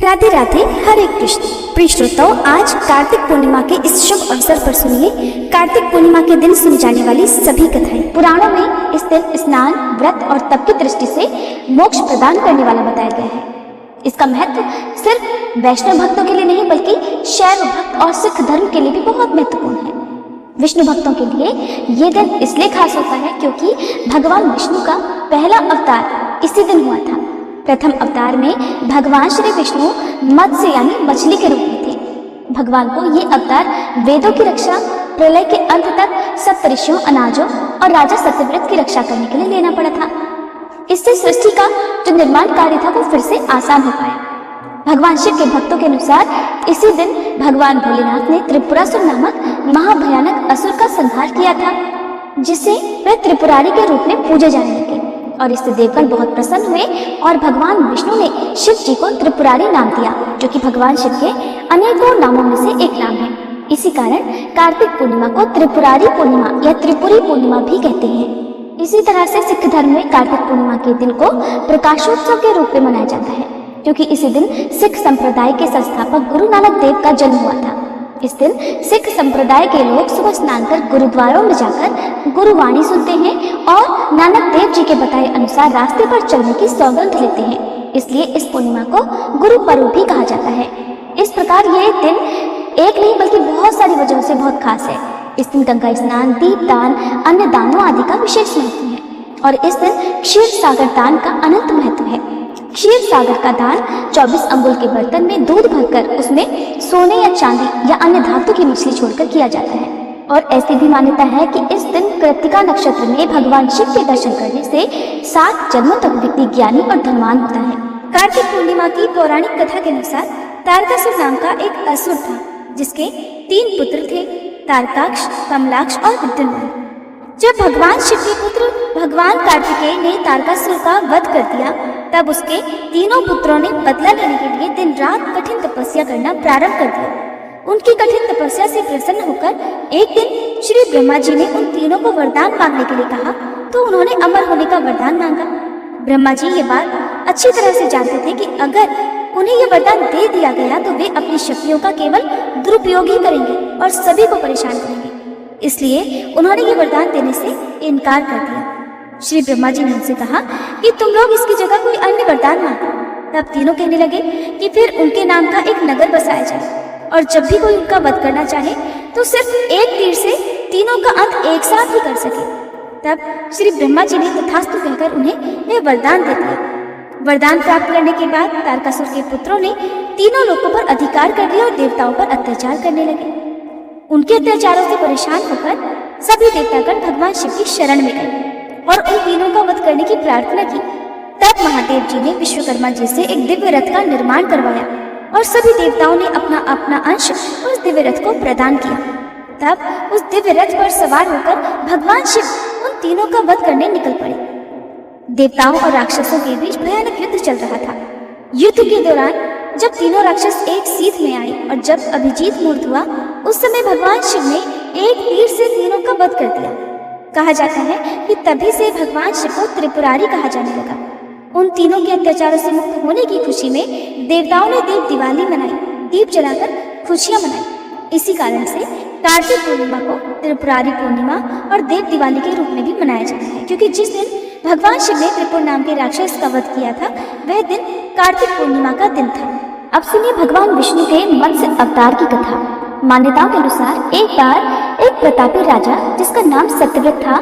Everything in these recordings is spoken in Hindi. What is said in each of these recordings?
राधे राधे, हरे कृष्ण। प्रिय श्रोताओं, आज कार्तिक पूर्णिमा के इस शुभ अवसर पर सुनिए कार्तिक पूर्णिमा के दिन सुनी जाने वाली सभी कथाएं। पुराणों में इस दिन स्नान, व्रत और तप की दृष्टि से मोक्ष प्रदान करने वाला बताया गया है। इसका महत्व सिर्फ वैष्णव भक्तों के लिए नहीं बल्कि शैव भक्त और सिख धर्म के लिए भी बहुत महत्वपूर्ण है। विष्णु भक्तों के लिए ये दिन इसलिए खास होता है क्योंकि भगवान विष्णु का पहला अवतार इसी दिन हुआ था। प्रथम अवतार में भगवान श्री विष्णु मत्स्य यानी मछली के रूप में थे। भगवान को ये अवतार वेदों की रक्षा, प्रलय के अंत तक सप्तऋषियों, अनाजों और राजा सत्यव्रत की रक्षा करने के लिए लेना पड़ा था। इससे सृष्टि का जो निर्माण कार्य था वो फिर से आसान हो पाया। भगवान शिव के भक्तों के अनुसार इसी दिन भगवान भोलेनाथ ने त्रिपुरासुर नामक महाभयानक असुर का संहार किया था, जिसे वह त्रिपुरारी के रूप में पूजे जाने लगे और इससे देवगण बहुत प्रसन्न हुए और भगवान विष्णु ने शिव जी को त्रिपुरारी नाम दिया, जो कि भगवान शिव के अनेकों नामों में से एक नाम है। इसी कारण कार्तिक पूर्णिमा को त्रिपुरारी पूर्णिमा या त्रिपुरी पूर्णिमा भी कहते हैं। इसी तरह से सिख धर्म में कार्तिक पूर्णिमा के दिन को प्रकाशोत्सव के रूप में मनाया जाता है, क्योंकि इसी दिन सिख संप्रदाय के संस्थापक गुरु नानक देव का जन्म हुआ था। इस दिन सिख संप्रदाय के लोग सुबह स्नान कर गुरुद्वारों में जाकर गुरुवाणी सुनते हैं और नानक देव जी के बताए अनुसार रास्ते पर चलने की सौगंध लेते हैं। इसलिए इस पूर्णिमा को गुरु पर्व भी कहा जाता है। इस प्रकार ये दिन एक नहीं बल्कि बहुत सारी वजहों से बहुत खास है। इस दिन गंगा स्नान, दीपदान, अन्य दानों आदि का विशेष महत्व है और इस दिन क्षीर सागर दान का अनंत महत्व है। क्षीर सागर का दान 24 अंगुल के बर्तन में दूध भरकर उसमें सोने या चांदी या अन्य धातु की मछली छोड़कर किया जाता है। और ऐसी भी मान्यता है कि इस दिन कृत्तिका नक्षत्र में भगवान शिव के दर्शन करने से 7 जन्मों तक व्यक्ति ज्ञानी और धनवान होता है। कार्तिक पूर्णिमा की पौराणिक कथा के अनुसार तारकासुर नाम का एक असुर था, जिसके 3 पुत्र थे, तारकाक्ष, कमलाक्ष और विद्युन्मान। जब भगवान शिव के पुत्र भगवान कार्तिकेय ने तारकासुर का वध कर दिया, तब उसके तीनों पुत्रों ने बदला लेने के लिए दिन रात कठिन तपस्या करना प्रारंभ कर दिया। उनकी कठिन तपस्या से प्रसन्न होकर एक दिन श्री ब्रह्मा जी ने उन तीनों को वरदान मांगने के लिए कहा, तो उन्होंने अमर होने का वरदान मांगा। ब्रह्मा जी ये बात अच्छी तरह से जानते थे कि अगर उन्हें यह वरदान दे दिया गया तो वे अपनी शक्तियों का केवल दुरुपयोग ही करेंगे और सभी को परेशान करेंगे। इसलिए उन्होंने ये वरदान देने से इनकार कर दिया। श्री ब्रह्मा जी ने उनसे कहा कि तुम लोग इसकी जगह कोई अन्य वरदान मांगो। तब तीनों कहने लगे कि फिर उनके नाम का एक नगर बसाया जाए और जब भी कोई उनका वध करना चाहे तो सिर्फ एक तीर से तीनों का अंत एक साथ ही कर सके। तब श्री ब्रह्मा जी ने तथास्तु कहकर उन्हें यह वरदान दे दिया। वरदान प्राप्त करने के बाद तारकासुर के पुत्रों ने तीनों लोगों पर अधिकार कर लिया और देवताओं पर अत्याचार करने लगे। उनके अत्याचारों से परेशान होकर सभी देवतागण भगवान शिव की शरण में गए और उन तीनों का वध करने की प्रार्थना की। तब महादेव जी ने विश्वकर्मा जी से एक दिव्य रथ का निर्माण करवाया और सभी देवताओं ने अपना अपना अंश उस दिव्य रथ को प्रदान किया। तब उस दिव्य रथ पर सवार होकर भगवान शिव उन तीनों का वध करने निकल पड़े। देवताओं और राक्षसों के बीच भयानक युद्ध चल रहा था। युद्ध के दौरान जब तीनों राक्षस एक सीध में आए और जब अभिजीत मुहूर्त हुआ, उस समय भगवान शिव ने एक तीर से तीनों का वध कर दिया। कहा जाता है कि तभी से भगवान शिव को त्रिपुरारी कहा जाने लगा। उन तीनों के अत्याचारों से मुक्त होने की खुशी में देवताओं ने देव दिवाली मनाई, दीप जलाकर खुशियां मनाई। इसी कारण से कार्तिक पूर्णिमा को त्रिपुरारी पूर्णिमा और देव दिवाली के रूप में भी मनाया जाता है, क्योंकि जिस दिन भगवान शिव ने त्रिपुर नाम के राक्षस का वध किया था वह दिन कार्तिक पूर्णिमा का दिन था। अब सुनिए भगवान विष्णु के मत्स्य अवतार की कथा। मान्यताओं के अनुसार एक बार एक प्रतापी राजा जिसका नाम सत्यव्रत था,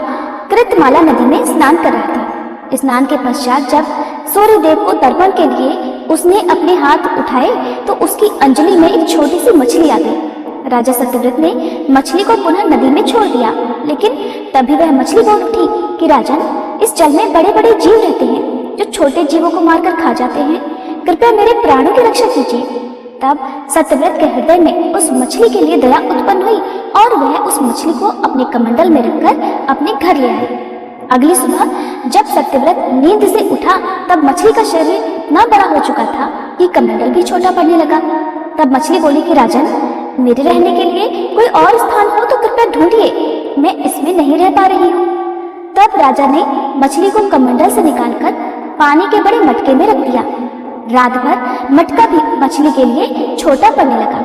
कृतमाला नदी में स्नान कर रहा था। स्नान के पश्चात जब सूर्य देव को तर्पण के लिए उसने अपने हाथ उठाए तो उसकी अंजलि में एक छोटी सी मछली आ गई। राजा सत्यव्रत ने मछली को पुनः नदी में छोड़ दिया, लेकिन तभी वह मछली बोल उठी कि राजन, इस जल में बड़े बड़े जीव रहते हैं जो छोटे जीवों को मारकर खा जाते हैं, कृपया मेरे प्राणों की रक्षा कीजिए। तब सत्यव्रत के हृदय में उस मछली के लिए दया उत्पन्न हुई और वह उस मछली को अपने कमंडल में रखकर अपने घर ले आए। अगली सुबह जब सत्यव्रत नींद से उठा तब मछली का शरीर इतना बड़ा हो चुका था कि कमंडल भी छोटा पड़ने लगा। तब मछली बोली कि राजन, मेरे रहने के लिए कोई और स्थान हो तो कृपया ढूंढिए, मैं इसमें नहीं रह पा रही हूँ। तब राजा ने मछली को कमंडल से निकालकर पानी के बड़े मटके में रख दिया। रात भर मटका भी मछली के लिए छोटा पड़ने लगा।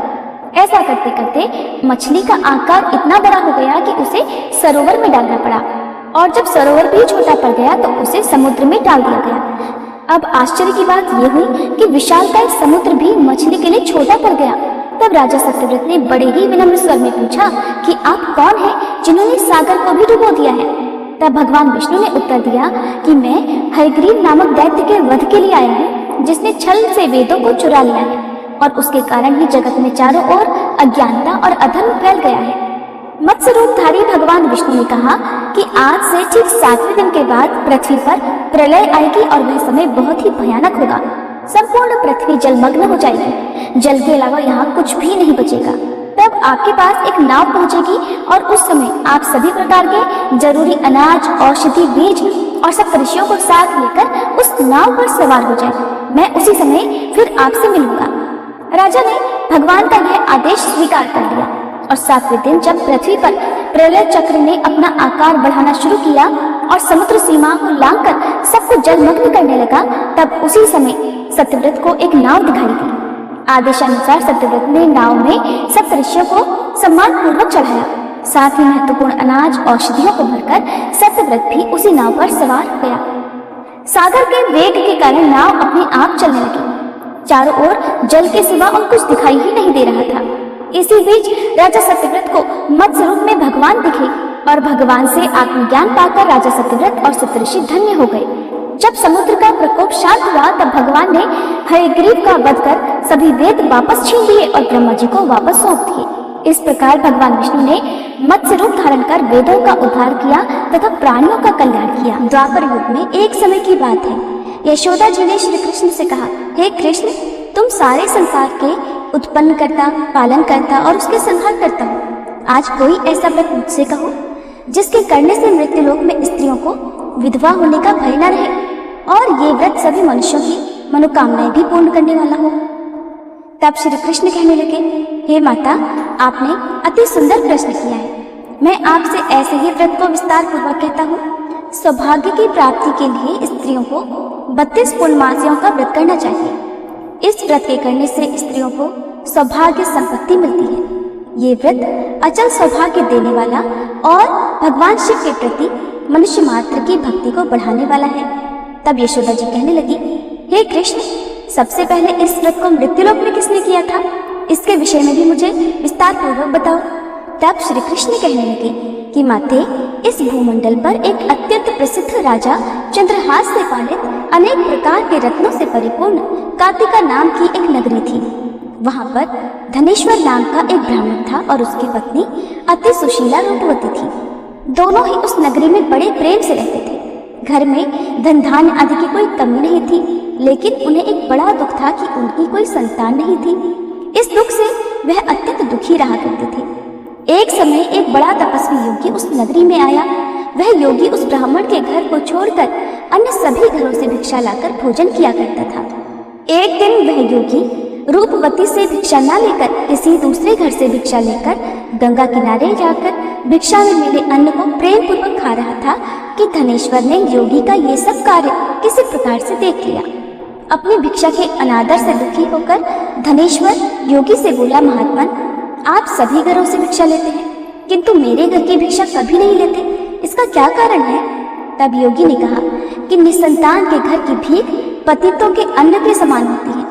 ऐसा करते करते मछली का आकार इतना बड़ा हो गया कि उसे सरोवर में डालना पड़ा, और जब सरोवर भी छोटा पड़ गया तो उसे समुद्र में डाल दिया गया। अब आश्चर्य की बात यह हुई कि विशालकाय समुद्र भी मछली के लिए छोटा पड़ गया। तब राजा सत्यव्रत ने बड़े ही विनम्र स्वर में पूछा कि आप कौन हैं जिन्होंने सागर को भी डुबो दिया है? तब भगवान विष्णु ने उत्तर दिया कि मैं हयग्रीव नामक दैत्य के वध के लिए आया हूँ, जिसने छल से वेदों को चुरा लिया है, और उसके कारण ही जगत में चारों ओर अज्ञानता और अधर्म फैल गया है। मत्स्य रूपधारी भगवान विष्णु ने कहा कि आज से ठीक 7वें दिन के बाद पृथ्वी पर प्रलय आएगी और वह समय बहुत ही भयानक होगा। संपूर्ण पृथ्वी जलमग्न हो जाएगी, जल के अलावा यहाँ कुछ भी नहीं बचेगा। तब आपके पास एक नाव पहुंचेगी और उस समय आप सभी प्रकार के जरूरी अनाज, औषधि, बीज और सब ऋषियों को साथ लेकर उस नाव पर सवार हो जाए। मैं उसी समय फिर आपसे मिलूंगा। राजा ने भगवान का यह आदेश स्वीकार कर लिया, और 7वें दिन जब पृथ्वी पर प्रलय चक्र ने अपना आकार बढ़ाना शुरू किया और समुद्र सीमा को लांघकर सबको जलमग्न करने लगा, तब उसी समय सत्यव्रत को एक नाव दिखाई दी। आदेशानुसार सत्यव्रत ने नाव में सब ऋषियों को सम्मान पूर्वक चढ़ाया। साथ ही महत्वपूर्ण अनाज, औषधियों को भरकर सत्यव्रत भी उसी नाव पर सवार हो गया। सागर के वेग के कारण नाव अपने आप चलने लगी। चारों ओर जल के सिवा और कुछ दिखाई ही नहीं दे रहा था। इसी बीच राजा सत्यव्रत को मत्स्य रूप में भगवान दिखे, और भगवान से आत्मज्ञान पाकर राजा सत्यव्रत और सप्तऋषि धन्य हो गए। जब समुद्र का प्रकोप शांत हुआ तब भगवान ने हयग्रीव का वध कर सभी वेद वापस छीन लिए और ब्रह्मा जी को वापस सौंप दिए। इस प्रकार भगवान विष्णु ने मत्स्य रूप धारण कर वेदों का उद्धार किया तथा प्राणियों का कल्याण किया। द्वापर युग में एक समय की बात है, यशोदा जी ने श्री कृष्ण से कहा, हे कृष्ण, तुम सारे संसार के उत्पन्न करता, पालन करता और उसके संहार करता हो। आज कोई ऐसा व्रत मुझसे कहो जिसके करने से मृत्युलोक में स्त्रियों को विधवा होने का भय न रहे, और ये व्रत सभी मनुष्यों की मनोकामनाएं भी पूर्ण करने वाला हो। तब श्री कृष्ण कहने लगे, हे माता, आपने अति सुंदर प्रश्न किया है। मैं आपसे ऐसे ही व्रत को विस्तार पूर्वक कहता हूँ। सौभाग्य की प्राप्ति के लिए स्त्रियों को 32 पूर्णमासियों का व्रत करना चाहिए। इस व्रत के करने से स्त्रियों को सौभाग्य संपत्ति मिलती है। ये व्रत अचल सौभाग्य देने वाला और भगवान शिव के प्रति मनुष्य मात्र की भक्ति को बढ़ाने वाला है। तब यशोदा जी कहने लगी, हे कृष्ण, सबसे पहले इस व्रत को मृत्युलोक में किसने किया था? इसके विषय में भी मुझे विस्तार पूर्वक बताओ। तब श्री कृष्ण कहने लगे कि माते, इस भूमंडल पर एक अत्यंत प्रसिद्ध राजा चंद्रहास से पालित अनेक प्रकार के रत्नों से परिपूर्ण कार्तिका नाम की एक नगरी थी। वहां पर धनेश्वर नाम का एक ब्राह्मण था और उसकी पत्नी अति सुशीला रूपवती थी। दोनों ही उस नगरी में बड़े प्रेम से रहते थे। घर में धन धान्य आदि की कोई कमी नहीं थी, लेकिन उन्हें एक बड़ा दुख था कि उनकी कोई संतान नहीं थी। इस दुख से वह अत्यंत दुखी रहा करते थे। एक समय एक बड़ा तपस्वी योगी उस नगरी में आया। वह योगी उस ब्राह्मण के घर को छोड़कर अन्य सभी घरों से भिक्षा लाकर भोजन किया करता था। एक दिन वह योगी रूपवती से भिक्षा न लेकर किसी दूसरे घर से भिक्षा लेकर गंगा किनारे जाकर भिक्षा में मिले अन्न को प्रेम पूर्वक खा रहा था कि धनेश्वर ने योगी का ये सब कार्य किसी प्रकार से देख लिया। अपनी भिक्षा के अनादर से दुखी होकर धनेश्वर योगी से बोला, महात्मन, आप सभी घरों से भिक्षा लेते हैं किंतु मेरे घर की भिक्षा कभी नहीं लेते, इसका क्या कारण है? तब योगी ने कहा कि निसंतान के घर की भीख पतितों के अन्न के समान होती है,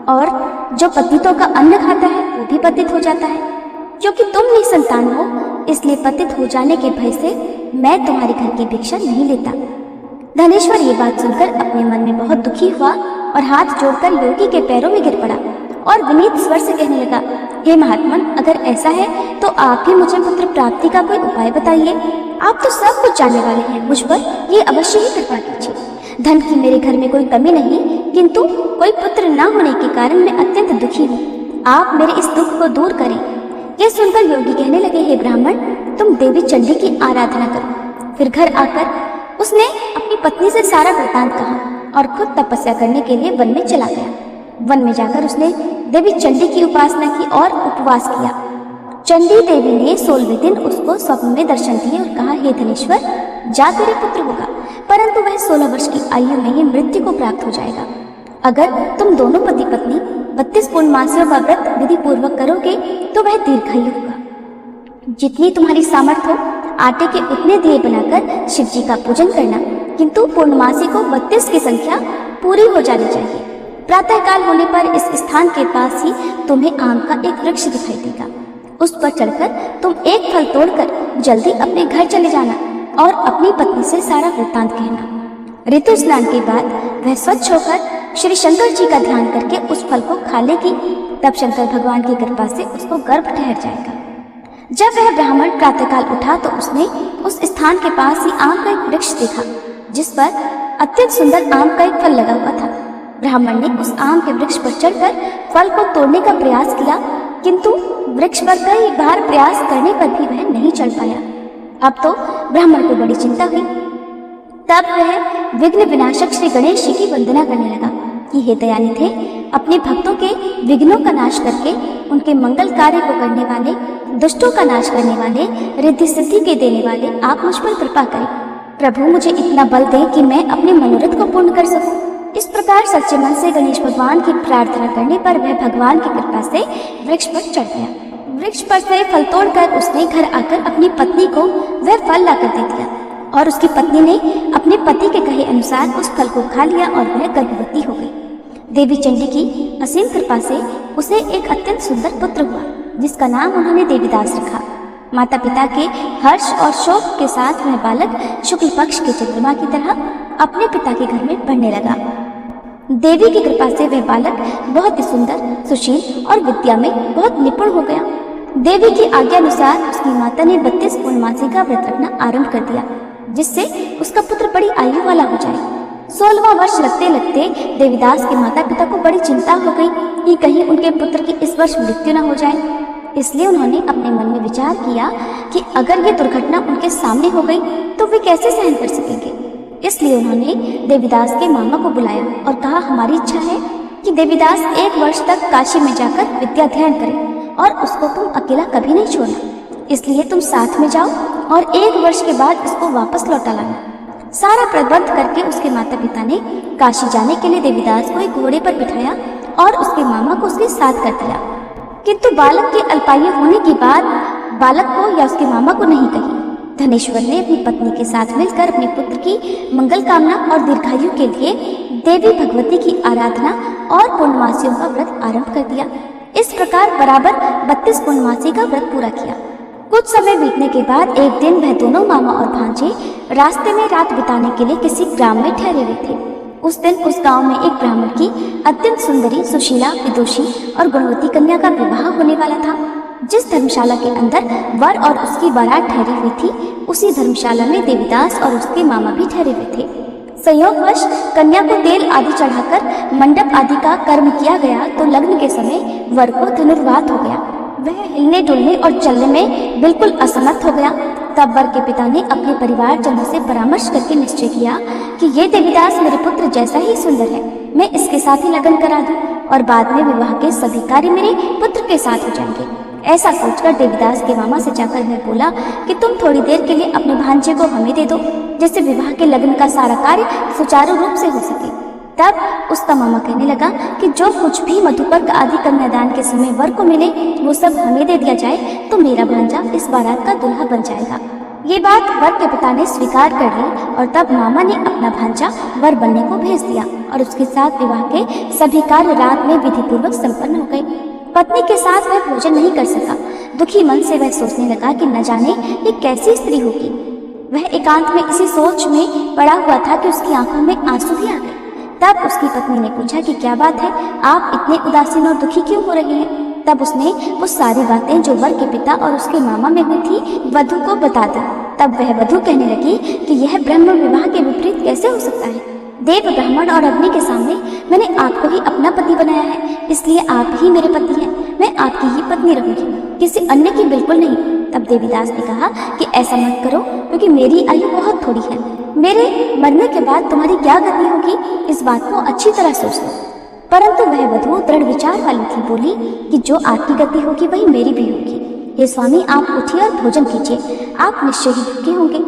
और जो पतितों का अन्न खाता है वो भी पतित हो जाता है। क्योंकि तुम निसंतान हो, इसलिए पतित हो जाने के भय से मैं तुम्हारे घर की भिक्षा नहीं लेता। धनेश्वर ये बात सुनकर अपने मन में बहुत दुखी हुआ और हाथ जोड़कर योगी के पैरों में गिर पड़ा और विनीत स्वर से कहने लगा, हे महात्मन, अगर ऐसा है तो आप भी मुझे पुत्र प्राप्ति का कोई उपाय बताइए। आप तो सब कुछ जानने वाले हैं, मुझ पर ये अवश्य ही कृपा कीजिए। धन की मेरे घर में कोई कमी नहीं, किंतु कोई पुत्र न होने के कारण मैं अत्यंत दुखी हूँ। आप मेरे इस दुख को दूर करें। यह सुनकर योगी कहने लगे, हे ब्राह्मण, तुम देवी चंडी की आराधना करो। फिर घर आकर उसने अपनी पत्नी से सारा वृतांत कहा और खुद तपस्या करने के लिए वन में चला गया। वन में जाकर उसने देवी चंडी की उपासना की और उपवास किया। चंडी देवी ने 16वें दिन उसको स्वप्न में दर्शन दिए और कहा, हे धनेश्वर, जा तेरे पुत्र होगा, परंतु वह 16 वर्ष की आयु में ही मृत्यु को प्राप्त हो जाएगा। अगर तुम दोनों पति पत्नी 32 पूर्णमासियों का व्रत विधि पूर्वक करोगे तो वह दीर्घायु होगा। जितनी तुम्हारी सामर्थ्य हो आटे के उतने दिए बनाकर शिव जी का पूजन करना, किंतु पूर्णमासी को 32 की संख्या पूरी हो जानी चाहिए। प्रातःकाल होने पर इस स्थान के पास ही तुम्हें आम का एक वृक्ष दिखाई देगा। उस पर चढ़कर तुम एक फल तोड़कर जल्दी अपने घर चले जाना और अपनी पत्नी से सारा वृत्तांत कहना। ऋतु स्नान के बाद वह स्वच्छ होकर श्री शंकर जी का ध्यान करके उस फल को खा लेगी। तब शंकर भगवान की कृपा से उसको गर्भ ठहर जाएगा। जब वह ब्राह्मण प्रातःकाल उठा तो उसने उस स्थान के पास ही आम का एक वृक्ष देखा, जिस पर अत्यंत सुंदर आम का एक फल लगा हुआ था। ब्राह्मण ने उस आम के वृक्ष पर चढ़कर फल को तोड़ने का प्रयास किया, किंतु वृक्ष पर कई बार प्रयास करने पर भी वह नहीं चढ़ पाया। अब तो ब्राह्मण को बड़ी चिंता हुई। तब वह विघ्न विनाशक श्री गणेश जी की वंदना करने लगा कि हे दयानिधे, अपने भक्तों के विघ्नों का नाश करके उनके मंगल कार्य को करने वाले, दुष्टों का नाश करने वाले, रिद्धि सिद्धि के देने वाले आप मुझ पर कृपा करें। प्रभु मुझे इतना बल दे कि मैं अपने मनोरथ को पूर्ण कर सकूं। इस प्रकार सच्चे मन से गणेश भगवान की प्रार्थना करने पर वह भगवान की कृपा से वृक्ष पर चढ़ गया। वृक्ष पर से फल तोड़कर उसने घर आकर अपनी पत्नी को वह फल लाकर दे दिया और उसकी पत्नी ने अपने पति के कहे अनुसार उस फल को खा लिया और वह गर्भवती हो गई। देवी चंडी की असीम कृपा से उसे एक अत्यंत सुंदर पुत्र हुआ, जिसका नाम उन्होंने देवीदास रखा। माता पिता के हर्ष और शोक के साथ वह बालक शुक्ल पक्ष के चंद्रमा की तरह अपने पिता के घर में बढ़ने लगा। देवी की कृपा से वह बालक बहुत ही सुंदर, सुशील और विद्या में बहुत निपुण हो गया। देवी की आज्ञा अनुसार उसकी माता ने 32 पूर्णमासी का व्रत रखना आरंभ कर दिया, जिससे उसका पुत्र बड़ी आयु वाला हो जाए। 16वां वर्ष लगते लगते देवीदास के माता पिता को बड़ी चिंता हो गई कि कहीं उनके पुत्र की इस वर्ष मृत्यु न हो जाए। इसलिए उन्होंने अपने मन में विचार किया कि अगर ये दुर्घटना उनके सामने हो गई तो वे कैसे सहन कर सकेंगे। इसलिए उन्होंने देवीदास के मामा को बुलाया और कहा, हमारी इच्छा है कि देवीदास 1 वर्ष तक काशी में जाकर विद्याध्ययन करे और उसको तुम अकेला कभी नहीं छोड़ना। इसलिए तुम साथ में जाओ और 1 वर्ष के बाद इसको वापस लौटा लाना। सारा प्रबंध करके उसके माता पिता ने काशी जाने के लिए देवीदास को एक घोड़े पर बिठाया और उसके मामा को उसके साथ कर दिया। किंतु बालक के अल्पायु होने की बात बालक को या उसके मामा को नहीं कही। धनेश्वर ने अपनी पत्नी के साथ मिलकर अपने पुत्र की मंगल कामना और दीर्घायु के लिए देवी भगवती की आराधना और पूर्णमासियों का व्रत आरंभ कर दिया। इस प्रकार बराबर 32 पूर्णमासी का व्रत पूरा किया। कुछ समय बीतने के बाद एक दिन वह दोनों मामा और भांजे रास्ते में रात बिताने के लिए किसी ग्राम में ठहरे हुए थे। उस दिन उस गांव में एक ब्राह्मण की अत्यंत सुंदरी, सुशीला, विदुषी और गुणवती कन्या का विवाह होने वाला था। जिस धर्मशाला के अंदर वर और उसकी बारात ठहरी हुई थी, उसी धर्मशाला में देवीदास और उसके मामा भी ठहरे हुए थे। संयोगवश कन्या को तेल आदि चढ़ाकर मंडप आदि का कर्म किया गया तो लग्न के समय वर को धनुर्वात हो गया। वह हिलने डुलने और चलने में बिल्कुल असमर्थ हो गया। तब वर के पिता ने अपने परिवारजनों से परामर्श करके निश्चय किया कि ये देवीदास मेरे पुत्र जैसा ही सुंदर है, मैं इसके साथ ही लगन करा दूं और बाद में विवाह के सभी कार्य मेरे पुत्र के साथ हो जाएंगे। ऐसा सोचकर देवीदास के मामा से जाकर वह बोला कि तुम थोड़ी देर के लिए अपने भांजे को हमें दे दो, जिससे विवाह के लगन का सारा कार्य सुचारू रूप से हो सके। तब उसका मामा कहने लगा कि जो कुछ भी मधुपर्क आदि कन्यादान के समय वर को मिले वो सब हमें दे दिया जाए तो मेरा भांजा इस बारात का दूल्हा बन जाएगा। ये बात वर के पिता ने स्वीकार कर ली और तब मामा ने अपना भांजा वर बनने को भेज दिया और उसके साथ विवाह के सभी कार्य रात में विधि पूर्वक संपन्न हो गए। पत्नी के साथ वह भोजन नहीं कर सका। दुखी मन से वह सोचने लगा कि न जाने ये कैसी स्त्री होगी। वह एकांत में इसी सोच में पड़ा हुआ था कि उसकी आंखों में आंसू भी आ गए। तब उसकी पत्नी ने पूछा कि क्या बात है, आप इतने उदासीन और दुखी क्यों हो रहे हैं। तब उसने वो सारी बातें जो वर के पिता और उसके मामा में हुई थी वधू को बता दी। तब वह वधू कहने लगी कि यह ब्रह्म विवाह के विपरीत कैसे हो सकता है। देव, ब्राह्मण और अग्नि के सामने मैंने आपको ही अपना पति बनाया है, इसलिए आप ही मेरे पति हैं। मैं आपकी ही पत्नी रहूंगी, किसी अन्य की बिल्कुल नहीं। तब देवीदास ने कहा कि ऐसा मत करो, क्योंकि मेरी आयु बहुत थोड़ी है। मेरे मरने के बाद तुम्हारी क्या गति होगी, इस बात को अच्छी तरह सोच लो। परंतु वह वधू दृढ़ विचार वाली थी, बोली कि जो आपकी गति होगी वही मेरी भी होगी। हे स्वामी, आप उठिए और भोजन कीजिए, आप निश्चय ही भूखे होंगे।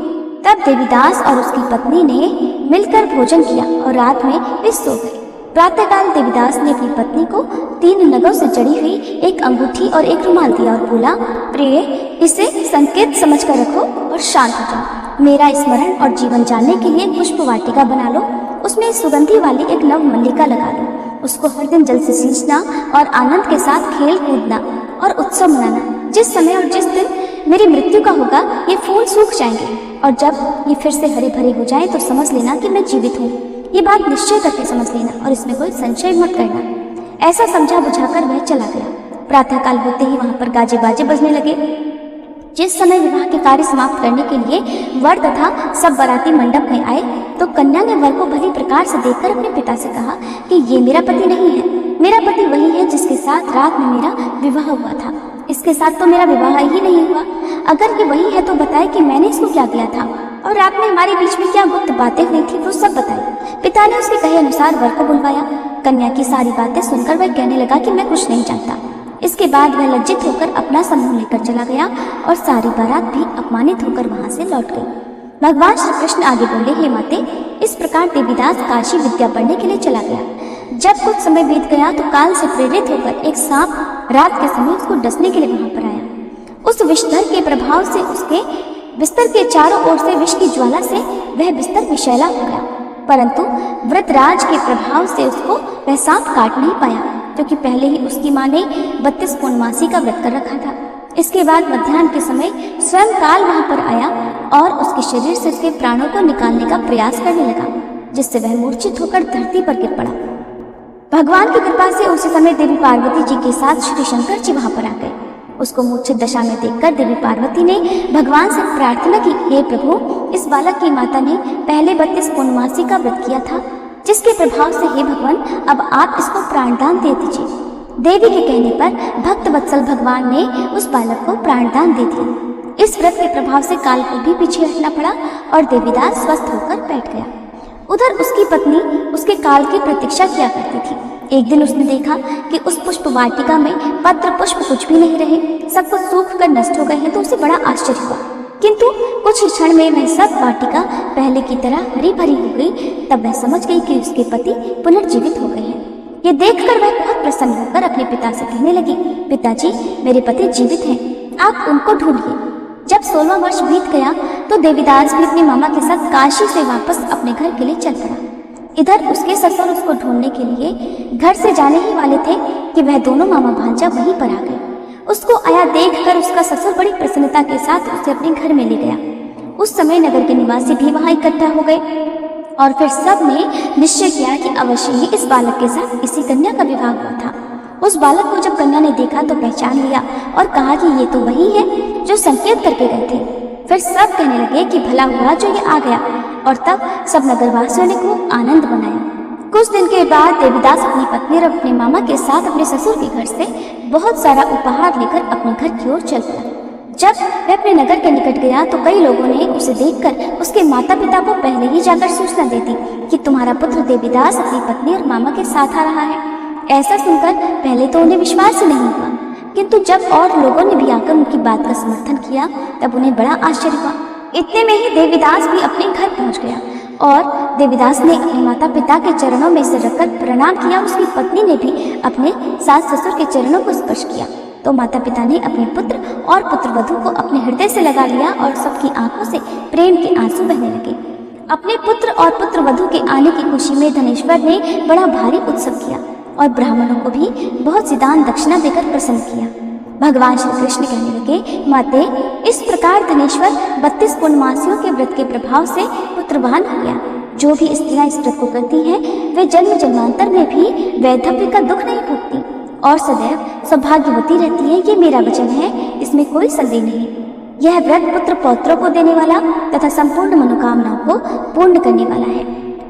तब देवीदास और उसकी पत्नी ने मिलकर भोजन किया और रात में वे सो गए। प्रातःकाल देवीदास ने अपनी पत्नी को 3 नगों से जड़ी हुई एक अंगूठी और एक रुमाल दिया और बोला, प्रिय, इसे संकेत समझकर रखो और शांत हो जाओ। मेरा स्मरण और जीवन जानने के लिए पुष्प वाटिका बना लो, उसमें सुगंधी वाली एक नव मल्लिका लगा लो, उसको हर दिन जल से सींचना और आनंद के साथ खेल कूदना और उत्सव मनाना। जिस समय और जिस दिन मेरी मृत्यु का होगा ये फूल सूख जाएंगे और जब ये फिर से हरे भरे हो जाए तो समझ लेना कि मैं जीवित हूँ। ये बात निश्चय करके समझ लेना और इसमें कोई संशय मत करना। ऐसा समझा बुझाकर वह चला गया। प्रातःकाल होते ही वहां पर गाजे बाजे बजने लगे। जिस समय विवाह के कार्य समाप्त करने के लिए वर तथा सब बाराती मंडप में आए तो कन्या ने वर को भली प्रकार से देखकर अपने पिता से कहा कि ये मेरा पति नहीं है, मेरा पति वही है जिसके साथ रात में मेरा विवाह हुआ था। इसके साथ तो मेरा विवाह ही नहीं हुआ। अगर ये वही है तो बताए कि मैंने इसको क्या किया था और आपने हमारे बीच में क्या गुप्त बातें हुई थी वो सब बताई। पिता ने उसके कहे अनुसार वर को बुलवाया। कन्या की सारी बातें सुनकर वह कहने लगा कि मैं कुछ नहीं जानता। इसके बाद वह लज्जित होकर अपना समूह लेकर चला गया और सारी बारात भी अपमानित होकर वहां से लौट गई। भगवान श्री कृष्ण आगे बोले, हे माते, इस प्रकार देवीदास काशी विद्या पढ़ने के लिए चला गया। जब कुछ समय बीत गया तो काल से प्रेरित होकर एक सांप रात के समय उसको डसने के लिए वहां पर आया। उस विषधर के प्रभाव से उसके बिस्तर के चारों ओर से विष की ज्वाला से वह बिस्तर विषैला हो गया, परंतु व्रतराज के प्रभाव से उसको वह सांप काट नहीं पाया, क्योंकि पहले ही उसकी मां ने 32 पूर्णमासी का व्रत कर रखा था। इसके बाद मध्याह्न के समय स्वयं काल वहां पर आया और उसके शरीर से उसके प्राणों को निकालने का प्रयास करने लगा, जिससे वह मूर्छित होकर धरती पर गिर पड़ा। भगवान की कृपा से उसी समय देवी पार्वती जी के साथ श्री शंकर जी वहां पर आ गए। उसको मूर्छित दशा में देखकर देवी पार्वती ने भगवान से प्रार्थना की, हे प्रभु, इस बालक की माता ने पहले 32 पूर्णमासी का व्रत किया था, जिसके प्रभाव से हे भगवान अब आप इसको प्राणदान दे दीजिए। देवी के कहने पर भक्त वत्सल भगवान ने उस बालक को प्राणदान दे दिया। इस व्रत के प्रभाव से काल को भी पीछे हटना पड़ा और देवीदास स्वस्थ होकर बैठ गया। उधर उसकी पत्नी उसके काल की प्रतीक्षा किया करती थी। एक दिन उसने देखा कि उस पुष्प वाटिका में पत्र पुष्प कुछ भी नहीं रहे, सब कुछ सूख कर नष्ट हो गए हैं, तो उसे बड़ा आश्चर्य हुआ। किंतु कुछ ही क्षण में वह सब वाटिका पहले की तरह हरी भरी हो गई। तब वह समझ गई कि उसके पति पुनर्जीवित हो गए हैं। ये देखकर वह बहुत प्रसन्न होकर अपने पिता से कहने लगी, पिताजी, मेरे पति जीवित हैं, आप उनको ढूंढिए। जब 16वां वर्ष बीत गया तो देवीदास भी अपने मामा के साथ काशी से वापस अपने घर के लिए चल पड़ा। इधर उसके ससुर उसको ढूंढने के लिए घर से जाने ही वाले थे कि वह दोनों मामा भांजा वहीं पर आ गए। उसको आया देखकर उसका ससुर बड़ी प्रसन्नता के साथ उसे अपने घर में ले गया। उस समय नगर के निवासी भी वहां इकट्ठा हो गए और फिर सब ने निश्चय किया कि अवश्य ही इस बालक के साथ इसी कन्या का विवाह हुआ था। उस बालक को जब कन्या ने देखा तो पहचान लिया और कहा कि ये तो वही है जो संकेत करके गए थे। फिर सब कहने लगे कि भला हुआ जो ये आ गया, और तब सब नगरवासियों ने खूब आनंद मनाया। कुछ दिन के बाद देवीदास अपनी पत्नी और अपने मामा के साथ अपने ससुर के घर से बहुत सारा उपहार लेकर अपने घर की ओर चल पड़ा। जब वह अपने नगर के निकट गया तो कई लोगों ने उसे देखकर उसके माता पिता को पहले ही जाकर सूचना दे दी कि तुम्हारा पुत्र देवीदास अपनी पत्नी और मामा के साथ आ रहा है। ऐसा सुनकर पहले तो उन्हें विश्वास ही नहीं हुआ, किंतु जब और लोगों ने भी आकर उनकी बात का समर्थन किया तब उन्हें बड़ा आश्चर्य हुआ। इतने में ही देवीदास भी अपने घर पहुंच गया और देवीदास ने अपने माता पिता के चरणों में सिर रखकर प्रणाम किया। उसकी पत्नी ने भी अपने सास ससुर के चरणों को स्पर्श किया तो माता पिता ने अपने पुत्र और पुत्रवधू को अपने हृदय से लगा लिया और सबकी आंखों से प्रेम के आंसू बहने लगे। अपने पुत्र और पुत्रवधू के आने की खुशी में धनेश्वर ने बड़ा भारी उत्सव किया और ब्राह्मणों को भी बहुत सी दान दक्षिणा देकर प्रसन्न किया। भगवान श्री कृष्ण कहने लगे, माते, इस प्रकार धनेश्वर 32 पूर्णमासियों के व्रत के प्रभाव से पुत्रवान हो गया। जो भी स्त्रियां इस व्रत को करती हैं वे जन्म जन्मांतर में भी वैधव्य का दुख नहीं भोगती और सदैव सौभाग्यवती रहती है। ये मेरा वचन है, इसमें कोई संदेह नहीं। यह व्रत पुत्र पौत्रों को देने वाला तथा संपूर्ण मनोकामनाओं को पूर्ण करने वाला है।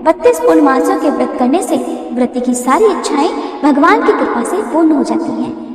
32 पूर्णमासियों के व्रत करने से व्रती की सारी इच्छाएं भगवान की कृपा से पूर्ण हो जाती हैं।